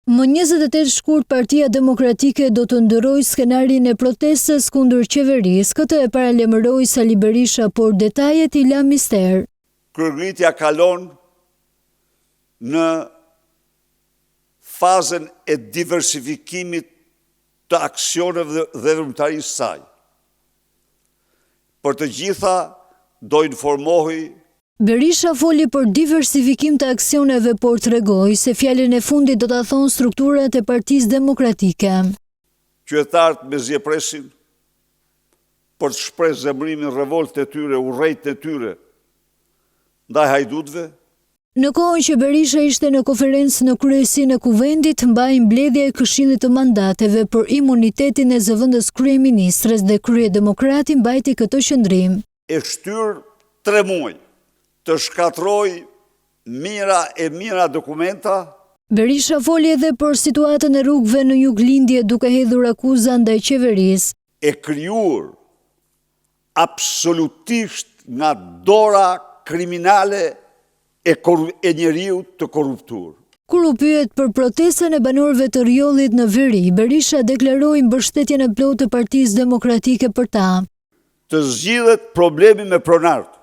Më 28 shkurt Partia Demokratike do të ndërrojë skenarin e protestës kundër qeverisë, këtë e paralajmëroi Sali Berisha, por detajet i la mister. Kryerëngritja kalon në fazën e diversifikimit të aksioneve dhe veprimtarisë saj. Për të gjitha do informohej. Berisha foli për diversifikim të aksioneve, por tregoi se fjalën e fundit do ta thonë strukturat e Partisë Demokratike. Qytetarët me zje presin për të shprehë zemrimin, revoltën e tyre, urrejtjen e tyre ndaj hajdutëve. Në kohën që Berisha ishte në konferencë në kryesinë e Kuvendit, mbaj mbledhja e Këshillit të Mandateve për imunitetin e zëvendës kryeministres dhe kryedemokrati mbajti këtë qëndrim. E shtyr 3 muaj të shkatroj mira dokumenta. Berisha foli edhe për situatën e rrugëve në Juglindje, duke hedhur akuza ndaj qeverisë. E krijuar absolutisht nga dora kriminale e njeriu të korruptur. Kur u pyet për protestën e banorëve të Rjollit në Veri, Berisha deklaroi mbështetjen e plotë të Partisë Demokratike për ta. Të zgjidhet problemi me pronarët.